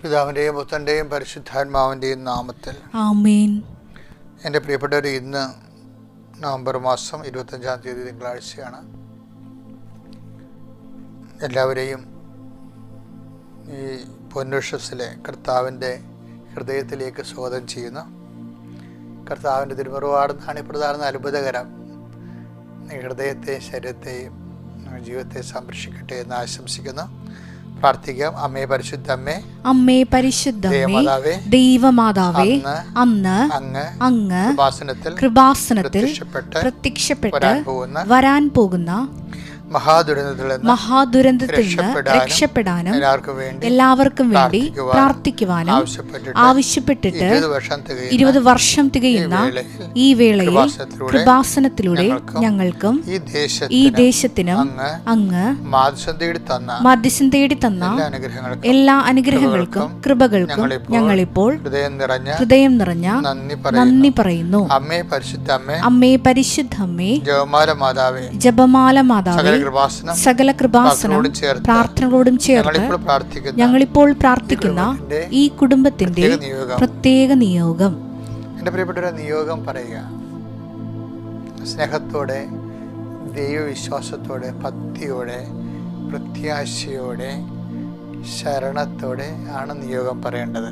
പിതാവിൻ്റെയും പുത്രൻ്റെയും പരിശുദ്ധാത്മാവിൻ്റെയും നാമത്തിൽ ആമേൻ. എൻ്റെ പ്രിയപ്പെട്ടവർ, ഇന്ന് നവംബർ മാസം 25-ാം തീയതി തിങ്കളാഴ്ചയാണ്. എല്ലാവരെയും ഈ പൊന്നുഷസിലെ കർത്താവിൻ്റെ ഹൃദയത്തിലേക്ക് സ്വാഗതം ചെയ്യുന്നു. കർത്താവിൻ്റെ തിരുമുറവാടുന്നാണ് ഇപ്രധാന അത്ഭുതകരം. ഹൃദയത്തെയും ശരീരത്തെയും ജീവിതത്തെ സംരക്ഷിക്കട്ടെ എന്ന് ആശംസിക്കുന്നു. പ്രാർത്ഥിക്കാം. അമ്മേ പരിശുദ്ധമ്മേ, അമ്മേ പരിശുദ്ധമ്മേ, ദൈവമാതാവേ, അന്ന് അങ്ങ് കൃപാസനത്തിൽ പ്രത്യക്ഷപ്പെട്ട് വരാൻ പോകുന്ന മഹാദുരന്തത്തിൽ നിന്ന് രക്ഷപ്പെടാനും എല്ലാവർക്കും വേണ്ടി പ്രാർത്ഥിക്കുവാനും ആവശ്യപ്പെട്ടിട്ട് 20 വർഷം തികയുന്ന ഈ വേളയിൽ കൃപാസനത്തിലൂടെ ഞങ്ങൾക്കും ഈ ദേശത്തിനും അങ്ങ് മധ്യസ്ഥം തേടി തന്ന എല്ലാ അനുഗ്രഹങ്ങൾക്കും കൃപകൾക്കും ഞങ്ങളിപ്പോൾ ഹൃദയം നിറഞ്ഞ നന്ദി പറയുന്നു. അമ്മേ പരിശുദ്ധമ്മേ, ജപമാല മാതാവേ, സകല കൃപാസനം പ്രാർത്ഥനകളോടും ചേർത്ത് ഞങ്ങളിപ്പോൾ പ്രാർത്ഥിക്കുന്ന ഈ കുടുംബത്തിന്റെ പ്രത്യേക നിയോഗം. എൻ്റെ പ്രിയപ്പെട്ട നിയോഗം പറയുക. സ്നേഹത്തോടെ, ദൈവവിശ്വാസത്തോടെ, ഭക്തിയോടെ, പ്രത്യാശയോടെ, ശരണത്തോടെ ആണ് നിയോഗം പറയേണ്ടത്.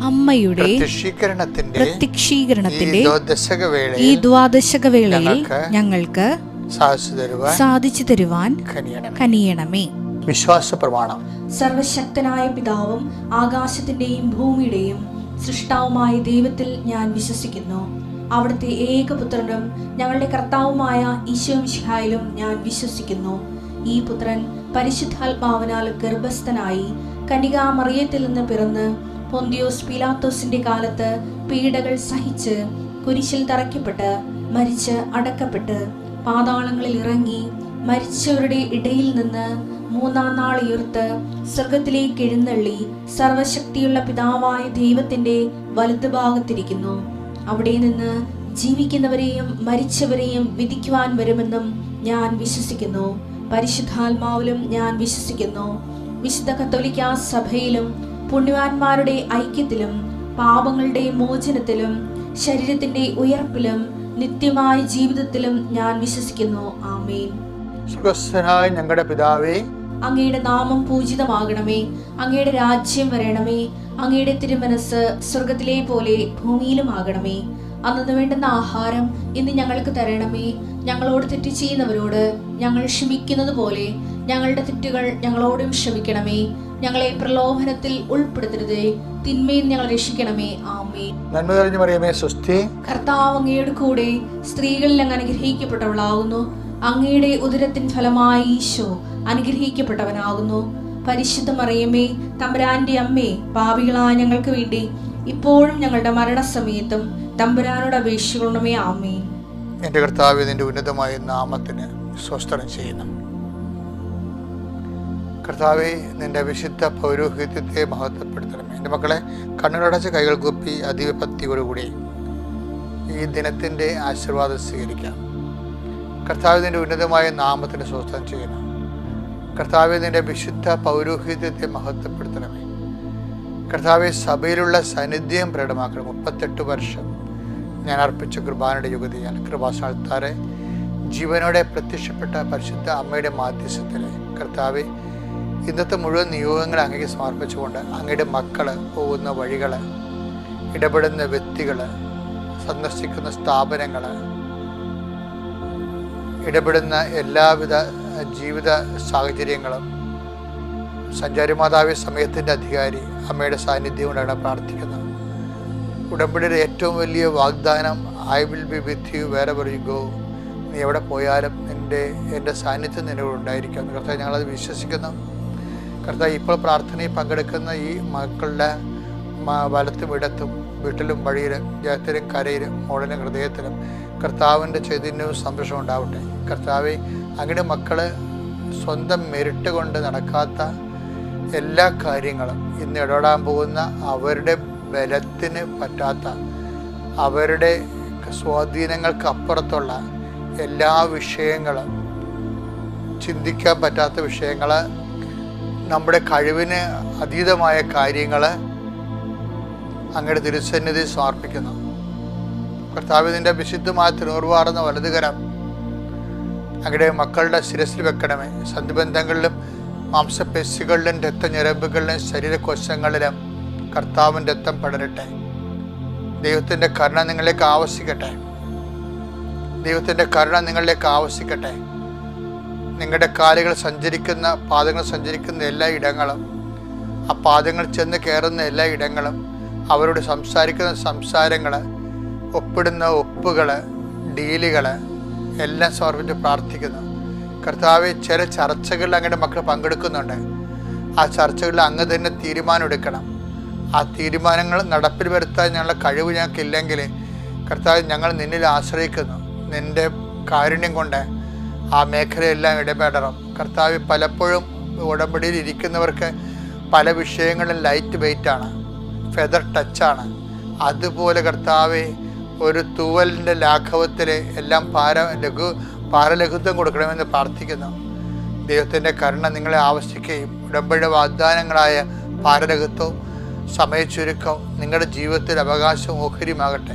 അമ്മയുടെ പ്രത്യക്ഷീകരണത്തിന്റെ ഈ ദ്വാദശകവേളയിൽ ഞങ്ങൾക്ക് സാധിച്ചു തരുവാൻ കനിയണമേ. വിശ്വാസ പ്രമാണം. സർവശക്തനായ പിതാവും ആകാശത്തിന്റെയും ഭൂമിയുടെയും സൃഷ്ടാവുമായ ദൈവത്തിൽ ഞാൻ വിശ്വസിക്കുന്നു. അവിടുത്തെ ഏകപുത്രനും ഞങ്ങളുടെ കർത്താവുമായ ഈശോ മിശിഹായിലും ഞാൻ വിശ്വസിക്കുന്നു. ഈ പുത്രൻ പരിശുദ്ധാത്മാവിനാൽ ഗർഭസ്ഥനായി കന്യകാമറിയത്തിൽ നിന്ന് പിറന്ന് പൊന്തിയോസ് പീലാത്തോസിന്റെ കാലത്ത് പീഡകൾ സഹിച്ച് കുരിശിൽ തറയ്ക്കപ്പെട്ട് മരിച്ച് അടക്കപ്പെട്ട് പാതാളങ്ങളിൽ ഇറങ്ങി മരിച്ചവരുടെ ഇടയിൽ നിന്ന് 3-ാം നാൾ ഉയർത്ത് സ്വർഗത്തിലേക്ക് എഴുന്നള്ളി സർവശക്തിയുള്ള പിതാവായ ദൈവത്തിന്റെ വലതുഭാഗത്തിരിക്കുന്നു. അവിടെ നിന്ന് ജീവിക്കുന്നവരെയും മരിച്ചവരെയും വിധിക്കുവാൻ വരുമെന്നും ഞാൻ വിശ്വസിക്കുന്നു. പരിശുദ്ധാത്മാവിലും ഞാൻ വിശ്വസിക്കുന്നു. വിശുദ്ധ കത്തോലിക്കാ സഭയിലും പുണ്യവാന്മാരുടെ ഐക്യത്തിലും പാപങ്ങളുടെ മോചനത്തിലും ശരീരത്തിന്റെ ഉയർപ്പിലും നിത്യമായ ജീവിതത്തിലും ഞാൻ വിശ്വസിക്കുന്നു. ആമേൻ. സ്വർഗ്ഗസ്ഥനായ ഞങ്ങളുടെ പിതാവേ, അങ്ങയുടെ നാമം പൂജിതമാകണമേ. അങ്ങയുടെ രാജ്യം വരണമേ. അങ്ങയുടെ തിരുമനസ് സ്വർഗത്തിലെ പോലെ ഭൂമിയിലും ആകണമേ. അന്നു വേണ്ടുന്ന ആഹാരം ഇന്ന് ഞങ്ങൾക്ക് തരണമേ. ഞങ്ങളോട് തെറ്റ് ചെയ്യുന്നവരോട് ഞങ്ങൾ ക്ഷമിക്കുന്നത് പോലെ ഞങ്ങളുടെ തെറ്റുകൾ ഞങ്ങളോടും ക്ഷമിക്കണമേ. ഞങ്ങളെ പ്രലോഭനത്തിൽ ഉൾപ്പെടുത്തരുതേ, തിന്മയിൽ ഞങ്ങൾ രക്ഷിക്കണമേ. ആമേൻ. നന്മ നിറഞ്ഞ മറിയമേ, സ്വസ്തി. കർത്താവ് അങ്ങയുടെ കൂടെ സ്ത്രീകളിൽ അങ്ങ് അനുഗ്രഹിക്കപ്പെട്ടവളാകുന്നു. അങ്ങയുടെ ഉദരത്തിൻ ഫലമായി ഈശോ അനുഗ്രഹിക്കപ്പെട്ടവനാകുന്നു. പരിശുദ്ധ മറിയമേ, തമ്പുരാന്റെ അമ്മേ, പാപികളായ ഞങ്ങൾക്ക് വേണ്ടി ഇപ്പോഴും ഞങ്ങളുടെ മരണസമയത്തും തമ്പുരാനോട് അപേക്ഷിക്കണമേ. ആമേൻ. എൻ്റെ കർത്താവേ, നിന്റെ ഉന്നതമായ നാമത്തിന് സ്വസ്ത്രം ചെയ്യുന്നു. കർത്താവേ, നിന്റെ വിശുദ്ധ പൗരോഹിത്യത്തെ മഹത്വപ്പെടുത്തണമേ. എൻ്റെ മക്കളെ, കണ്ണുകളടച്ച് കൈകൾ കൂപ്പി അതിഭക്തിയോടുകൂടി ഈ ദിനത്തിൻ്റെ ആശീർവാദം സ്വീകരിക്കാം. കർത്താവേ, നിന്റെ ഉന്നതമായ നാമത്തിന് സ്വസ്ത്രം ചെയ്യുന്നു. കർത്താവേ, നിന്റെ വിശുദ്ധ പൗരോഹിത്യത്തെ മഹത്വപ്പെടുത്തണമേ. കർത്താവെ, സഭയിലുള്ള സാന്നിധ്യം പ്രകടമാക്കണം. 38 വർഷം ഞാൻ അർപ്പിച്ച കുർബാനയുടെ യുഗതിയാൽ കൃപാസ്ഥാനത്താറെ ജീവനോടെ പ്രത്യക്ഷപ്പെട്ട പരിശുദ്ധ അമ്മയുടെ മാധ്യസ്ഥത്തിൽ കർത്താവെ, ഇന്നത്തെ മുഴുവൻ നിയോഗങ്ങൾ അങ്ങേക്ക് സമർപ്പിച്ചുകൊണ്ട് അങ്ങയുടെ മക്കൾ പോകുന്ന വഴികൾ, ഇടപെടുന്ന വ്യക്തികൾ, സന്ദർശിക്കുന്ന സ്ഥാപനങ്ങൾ, ഇടപെടുന്ന എല്ലാവിധ ജീവിത സാഹചര്യങ്ങളും സഞ്ചാരിമാതാവെ, സമയത്തിൻ്റെ അധികാരി അമ്മയുടെ സാന്നിധ്യം കൊണ്ടാണ് പ്രാർത്ഥിക്കുന്നത്. ഉടമ്പടിയുടെ ഏറ്റവും വലിയ വാഗ്ദാനം, I will be with you wherever you go. നീ എവിടെ പോയാലും എൻ്റെ സാന്നിധ്യം നിന്നോട് ഉണ്ടായിരിക്കും. കർത്താവ്, ഞങ്ങളത് വിശ്വസിക്കുന്നു. കർത്താവ്, ഇപ്പോൾ പ്രാർത്ഥനയിൽ പങ്കെടുക്കുന്ന ഈ മക്കളുടെ വലത്തും ഇടത്തും വീട്ടിലും വഴിയിലും ജയത്തിലും കരയിലും മോളിലും ഹൃദയത്തിലും കർത്താവിൻ്റെ ചൈതന്യവും സന്തോഷവും ഉണ്ടാവട്ടെ. കർത്താവെ, അങ്ങയുടെ മക്കള് സ്വന്തം മെരിട്ട് കൊണ്ട് നടക്കാത്ത എല്ലാ കാര്യങ്ങളും ഇന്ന് ഇടപെടാൻ പോകുന്ന അവരുടെ ബലത്തിന് പറ്റാത്ത, അവരുടെ സ്വാധീനങ്ങൾക്ക് അപ്പുറത്തുള്ള എല്ലാ വിഷയങ്ങളും, ചിന്തിക്കാൻ പറ്റാത്ത വിഷയങ്ങൾ, നമ്മുടെ കഴിവിന് അതീതമായ കാര്യങ്ങൾ അങ്ങയുടെ തിരുസന്നിധി സമർപ്പിക്കുന്നു. കർത്താവ്, നിന്റെ വിശുദ്ധമായ തിരുവാർന്ന വലതുകരം അങ്ങയുടെ മക്കളുടെ ശിരസിൽ വെക്കണമേ. സന്ധിബന്ധങ്ങളിലും മാംസപേശികളിലും രക്തഞരമ്പുകളിലും ശരീരകോശങ്ങളിലും കർത്താവിൻ്റെ രക്തം പടരട്ടെ. ദൈവത്തിൻ്റെ കരുണ നിങ്ങളിലേക്ക് ആവശ്യിക്കട്ടെ. ദൈവത്തിൻ്റെ കരുണ നിങ്ങളിലേക്ക് ആവശ്യിക്കട്ടെ. നിങ്ങളുടെ കാലുകൾ സഞ്ചരിക്കുന്ന, പാദങ്ങൾ സഞ്ചരിക്കുന്ന എല്ലാ ഇടങ്ങളും, ആ പാദങ്ങൾ ചെന്ന് കയറുന്ന എല്ലാ ഇടങ്ങളും, അവരോട് സംസാരിക്കുന്ന സംസാരങ്ങൾ, ഒപ്പിടുന്ന ഒപ്പുകൾ, ഡീലുകൾ എല്ലാം സമർപ്പിച്ച് പ്രാർത്ഥിക്കുന്നു. കർത്താവെ, ചില ചർച്ചകളിൽ അങ്ങയുടെ മക്കൾ പങ്കെടുക്കുന്നുണ്ട്. ആ ചർച്ചകളിൽ അങ്ങ് തന്നെ തീരുമാനം എടുക്കണം. ആ തീരുമാനങ്ങൾ നടപ്പിൽ വരുത്താൻ ഞങ്ങളുടെ കഴിവ് ഞങ്ങൾക്കില്ലെങ്കിൽ കർത്താവ്, ഞങ്ങൾ നിന്നിൽ ആശ്രയിക്കുന്നു. നിൻ്റെ കാരുണ്യം കൊണ്ട് ആ മേഖലയെല്ലാം ഇടപെടണം. കർത്താവ്, പലപ്പോഴും ഉടമ്പടിയിൽ ഇരിക്കുന്നവർക്ക് പല വിഷയങ്ങളും ലൈറ്റ് വെയ്റ്റാണ്, ഫെദർ ടച്ചാണ്. അതുപോലെ കർത്താവെ, ഒരു തൂവലിൻ്റെ ലാഘവത്തിൽ എല്ലാം ഭാരലഘുത്വം കൊടുക്കണമെന്ന് പ്രാർത്ഥിക്കുന്നു. ദൈവത്തിൻ്റെ കരുണ നിങ്ങളെ ആവശ്യിക്കുകയും ഉടമ്പടിയുടെ വാഗ്ദാനങ്ങളായ ഭാരലഘുത്വവും സമയച്ചുരുക്കവും നിങ്ങളുടെ ജീവിതത്തിൽ അവകാശവും ഓഹരിയുമാകട്ടെ.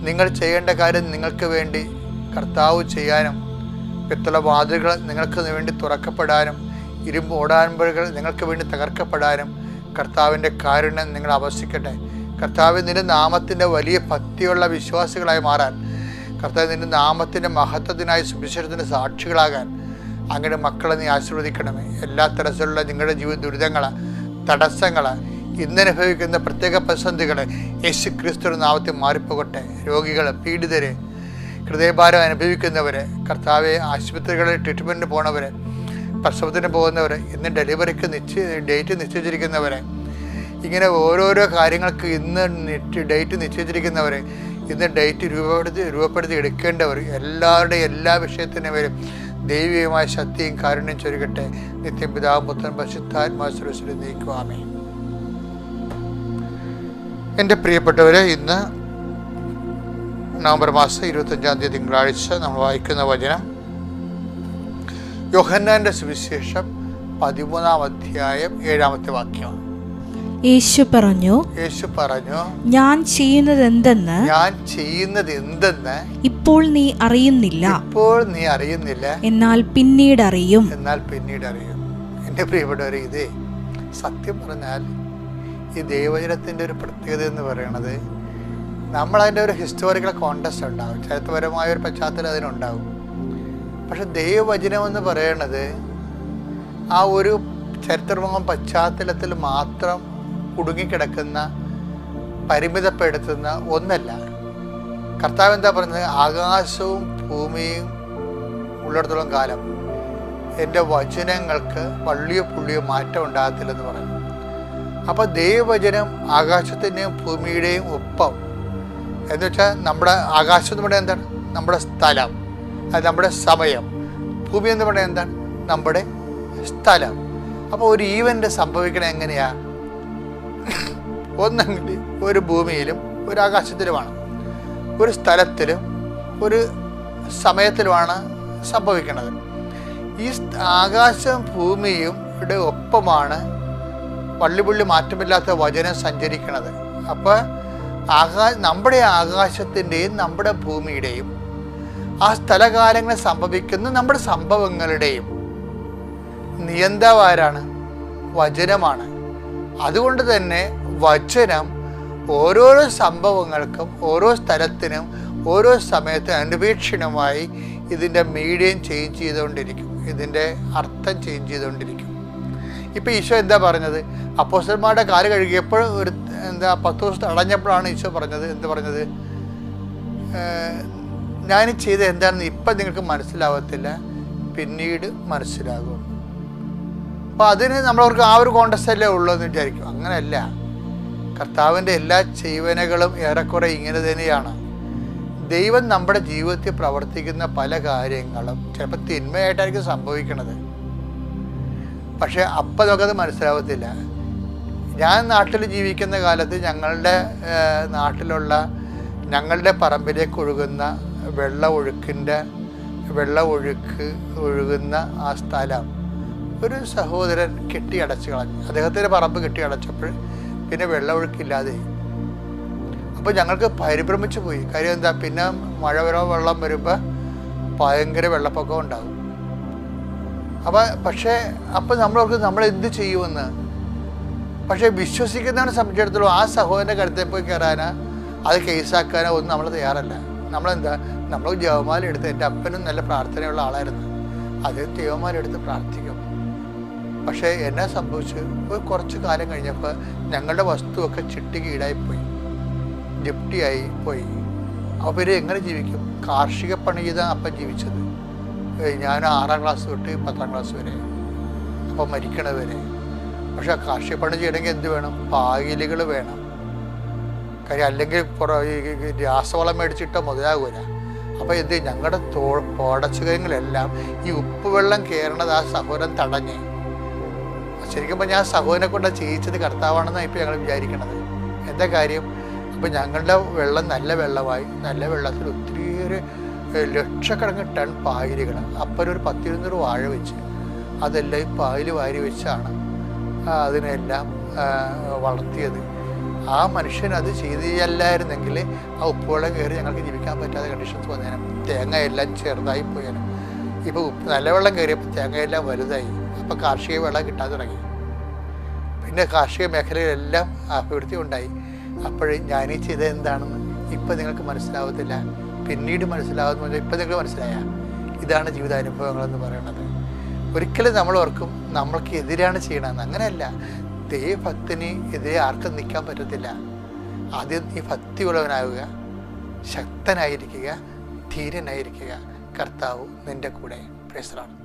നിങ്ങൾ ചെയ്യേണ്ട കാര്യം നിങ്ങൾക്ക് വേണ്ടി കർത്താവ് ചെയ്യാനും, പിത്തള വാതിലുകൾ നിങ്ങൾക്ക് വേണ്ടി തുറക്കപ്പെടാനും, ഇരുമ്പ് ഓടാൻപുകൾ നിങ്ങൾക്ക് വേണ്ടി തകർക്കപ്പെടാനും കർത്താവിൻ്റെ കാരുണ്യം നിങ്ങൾ ആവശ്യിക്കട്ടെ. കർത്താവ്, നിന്റെ നാമത്തിൻ്റെ വലിയ ഭക്തിയുള്ള വിശ്വാസികളായി മാറാൻ, കർത്താവ് നിന്റെ നാമത്തിൻ്റെ മഹത്വത്തിനായി സുവിശേഷത്തിൻ്റെ സാക്ഷികളാകാൻ അങ്ങയുടെ മക്കളെ നീ ആശീർവദിക്കണമേ. എല്ലാ തരത്തിലുള്ള നിങ്ങളുടെ ജീവിത ദുരിതങ്ങൾ, തടസ്സങ്ങൾ, ഇന്നനുഭവിക്കുന്ന പ്രത്യേക പ്രതിസന്ധികൾ യേശു ക്രിസ്തുവിന്റെ നാമത്തിൽ മാറിപ്പോകട്ടെ. രോഗികൾ, പീഡിതര്, ഹൃദയഭാരം അനുഭവിക്കുന്നവർ, കർത്താവെ, ആശുപത്രികളിൽ ട്രീറ്റ്മെൻറ്റിന് പോണവർ, പ്രസവത്തിന് പോകുന്നവർ, ഇന്ന് ഡെലിവറിക്ക് ഡേറ്റ് നിശ്ചയിച്ചിരിക്കുന്നവർ, ഇങ്ങനെ ഓരോരോ കാര്യങ്ങൾക്ക് ഇന്ന് ഡേറ്റ് നിശ്ചയിച്ചിരിക്കുന്നവർ, ഇന്ന് ഡേറ്റ് രൂപപ്പെടുത്തി എടുക്കേണ്ടവർ, എല്ലാവരുടെയും എല്ലാ വിഷയത്തിനും വരും ദൈവികമായ ശക്തിയും കാരുണ്യം ചൊരുകട്ടെ. നിത്യം പിതാവും പുത്രനും പരിശുദ്ധാത്മാവിൽ നീക്കുവാമേ. എൻ്റെ പ്രിയപ്പെട്ടവരെ, ഇന്ന് നവംബർ മാസം 25-ാം തീയതി തിങ്കളാഴ്ച നമ്മൾ വായിക്കുന്ന വചനം യോഹന്നാന്റെ സുവിശേഷം 13-ാം അധ്യായം 7-ാമത്തെ വാക്യമാണ്. യേശു പറഞ്ഞു, ഞാൻ ചെയ്യുന്നത് എന്തെന്ന് ഇപ്പോൾ നീ അറിയുന്നില്ല, എന്നാൽ പിന്നീട് അറിയും. എൻ്റെ പ്രിയപ്പെട്ടവരെ, ഇതേ സത്യം പറഞ്ഞാൽ ഈ ദൈവവചനത്തിൻ്റെ ഒരു പ്രത്യേകത എന്ന് പറയുന്നത്, നമ്മളതിൻ്റെ ഒരു ഹിസ്റ്റോറിക്കൽ കോണ്ടസ്റ്റ് ഉണ്ടാകും, ചരിത്രപരമായ ഒരു പശ്ചാത്തലം അതിനുണ്ടാകും. പക്ഷെ ദൈവവചനം എന്ന് പറയുന്നത് ആ ഒരു ചരിത്രപരമായ പശ്ചാത്തലത്തിൽ മാത്രം കുടുങ്ങിക്കിടക്കുന്ന, പരിമിതപ്പെടുത്തുന്ന ഒന്നല്ല. കർത്താവ് എന്താ പറയുന്നത്? ആകാശവും ഭൂമിയും ഉള്ളിടത്തോളം കാലം എൻ്റെ വചനങ്ങൾക്ക് വള്ളിയോ പുള്ളിയോ മാറ്റം ഉണ്ടാകത്തില്ലെന്ന് പറഞ്ഞു. അപ്പോൾ ദൈവവചനം ആകാശത്തിൻ്റെയും ഭൂമിയുടെയും ഒപ്പം, എന്ന് വെച്ചാൽ നമ്മുടെ ആകാശം എന്ന് പറയുന്നത് എന്താണ്? നമ്മുടെ സ്ഥലം, അത് നമ്മുടെ സമയം. ഭൂമി എന്ന് പറയുന്നത് എന്താണ്? നമ്മുടെ സ്ഥലം. അപ്പോൾ ഒരു ഈവൻ്റ് സംഭവിക്കണത് എങ്ങനെയാണ്? ഒന്നെങ്കിൽ ഒരു ഭൂമിയിലും ഒരു ആകാശത്തിലുമാണ്, ഒരു സ്ഥലത്തിലും ഒരു സമയത്തിലുമാണ് സംഭവിക്കുന്നത്. ഈ ആകാശം ഭൂമിയും ഒപ്പമാണ് വള്ളിപുള്ളി മാറ്റമില്ലാത്ത വചനം സഞ്ചരിക്കുന്നത്. അപ്പോൾ നമ്മുടെ ആകാശത്തിൻ്റെയും നമ്മുടെ ഭൂമിയുടെയും ആ സ്ഥലകാലങ്ങളിൽ സംഭവിക്കുന്ന നമ്മുടെ സംഭവങ്ങളുടെയും നിയന്താവാരാണ്? വചനമാണ്. അതുകൊണ്ട് തന്നെ വചനം ഓരോരോ സംഭവങ്ങൾക്കും ഓരോ സ്ഥലത്തിനും ഓരോ സമയത്തും അനിർവീക്ഷണമായി ഇതിൻ്റെ മീഡിയം ചേഞ്ച് ചെയ്തുകൊണ്ടിരിക്കും, ഇതിൻ്റെ അർത്ഥം ചേഞ്ച് ചെയ്തുകൊണ്ടിരിക്കും. ഇപ്പോൾ ഈശോ എന്താ പറഞ്ഞത്? അപ്പോസ്തലന്മാരുടെ കാല് കഴുകിയപ്പോൾ 10 ദിവസത്തെ അടഞ്ഞപ്പോഴാണ് ഈശോ പറഞ്ഞത്, എന്ത് പറഞ്ഞത്? ഞാൻ ചെയ്ത് എന്താണെന്ന് ഇപ്പം നിങ്ങൾക്ക് മനസ്സിലാവത്തില്ല, പിന്നീട് മനസ്സിലാകും. അപ്പോൾ അതിന് നമ്മളവർക്ക് ആ ഒരു കോണ്ടസ്റ്റല്ലേ ഉള്ളൂ എന്ന് വിചാരിക്കും. അങ്ങനെയല്ല. കർത്താവിൻ്റെ എല്ലാ ജീവനകളും ഏറെക്കുറെ ഇങ്ങനെ തന്നെയാണ്. ദൈവം നമ്മുടെ ജീവിതത്തിൽ പ്രവർത്തിക്കുന്ന പല കാര്യങ്ങളും ചിലപ്പോൾ തിന്മയായിട്ടായിരിക്കും സംഭവിക്കുന്നത്. പക്ഷെ അപ്പം നമുക്കത് മനസ്സിലാവത്തില്ല. ഞാൻ നാട്ടിൽ ജീവിക്കുന്ന കാലത്ത് ഞങ്ങളുടെ നാട്ടിലുള്ള ഞങ്ങളുടെ പറമ്പിലേക്ക് ഒഴുകുന്ന ഒഴുകുന്ന ആ സ്ഥലം ഒരു സഹോദരൻ കെട്ടിയടച്ച് കളഞ്ഞു. അദ്ദേഹത്തിൻ്റെ പറമ്പ് കെട്ടിയടച്ചപ്പോൾ പിന്നെ വെള്ളമൊഴുക്കില്ലാതെ. അപ്പോൾ ഞങ്ങൾക്ക് പരിഭ്രമിച്ചു പോയി. കാര്യം എന്താ, പിന്നെ വെള്ളം വരുമ്പോൾ ഭയങ്കര വെള്ളപ്പൊക്കം ഉണ്ടാകും. അപ്പോൾ നമ്മൾ എന്ത് ചെയ്യുമെന്ന്. പക്ഷേ വിശ്വസിക്കുന്നവനെ സംബന്ധിച്ചിടത്തോളം ആ സഹോദരൻ്റെ കരുത്തിൽ പോയി കയറാനോ അത് കേസാക്കാനോ ഒന്നും നമ്മൾ തയ്യാറല്ല. നമ്മൾ ജപമാല എടുത്ത്, എൻ്റെ അപ്പനും നല്ല പ്രാർത്ഥനയുള്ള ആളായിരുന്നു, അത് ജപമാല എടുത്ത് പ്രാർത്ഥിക്കും. പക്ഷേ എന്നാ സംഭവിച്ചു, കുറച്ച് കാലം കഴിഞ്ഞപ്പോൾ ഞങ്ങളുടെ വസ്തുവൊക്കെ ചിട്ടിക്ക് ഈടായിപ്പോയി, ജപ്തിയായി പോയി. അപ്പോൾ എങ്ങനെ ജീവിക്കും? കാർഷിക പണി ചെയ്താണ് അപ്പം ജീവിച്ചത്. ഞാൻ 6ാം ക്ലാസ് തൊട്ട് 10ാം ക്ലാസ് വരെ, അപ്പം മരിക്കണവരെ. പക്ഷെ കാർഷിക പണി ചെയ്യണമെങ്കിൽ എന്ത് വേണം? പായലുകൾ വേണം. കാര്യം അല്ലെങ്കിൽ രാസവളം മേടിച്ചിട്ടോ മുതലാകൂല. അപ്പോൾ എന്ത്, ഞങ്ങളുടെ പോടച്ചുകയങ്ങളെല്ലാം ഈ ഉപ്പുവെള്ളം കയറണത് ആ സഹോദരൻ തടഞ്ഞ്. ശരിക്കും ഞാൻ സഹോദരനെ കൊണ്ട് ചെയ്യിച്ചത് കർത്താവാണെന്നാണ് ഇപ്പോൾ ഞങ്ങൾ വിചാരിക്കണത്. എന്താ കാര്യം? അപ്പോൾ ഞങ്ങളുടെ വെള്ളം നല്ല വെള്ളമായി. നല്ല വെള്ളത്തിൽ ഒത്തിരിയേറെ ലക്ഷക്കണക്കിന് ടൺ പായലുകൾ. അപ്പം ഒരു 10-20 വാഴ വെച്ച് അതെല്ലാം ഈ പായൽ വാരി വെച്ചാണ് അതിനെല്ലാം വളർത്തിയത്. ആ മനുഷ്യൻ അത് ചെയ്തില്ലായിരുന്നെങ്കിൽ ആ ഉപ്പുവെള്ളം കയറി ഞങ്ങൾക്ക് ജീവിക്കാൻ പറ്റാത്ത കണ്ടീഷൻസ് വന്നേനും. തേങ്ങയെല്ലാം ചെറുതായി പോയാലും. ഇപ്പോൾ നല്ല വെള്ളം കയറിയപ്പോൾ തേങ്ങയെല്ലാം വലുതായി. അപ്പോൾ കാർഷിക വെള്ളം കിട്ടാൻ തുടങ്ങി. പിന്നെ കാർഷിക മേഖലയിലെല്ലാം അഭിവൃദ്ധി ഉണ്ടായി. അപ്പോഴേ ഞാനീ ചെയ്തത് എന്താണെന്ന് ഇപ്പം നിങ്ങൾക്ക് മനസ്സിലാവത്തില്ല, പിന്നീട് മനസ്സിലാവുന്ന. ഇപ്പം നിങ്ങൾക്ക് മനസ്സിലായ ഇതാണ് ജീവിതാനുഭവങ്ങളെന്ന് പറയുന്നത്. ഒരിക്കലും നമ്മൾ ഓർക്കും നമ്മൾക്ക് എതിരാണ് ചെയ്യണമെന്ന്. അങ്ങനെയല്ല. ദൈവഭക്തന് എതിരെ ആർക്കും നിൽക്കാൻ പറ്റത്തില്ല. ആദ്യം നീ ഭക്തിയുള്ളവനാവുക, ശക്തനായിരിക്കുക, ധീരനായിരിക്കുക. കർത്താവ് നിൻ്റെ കൂടെ. Praise the Lord.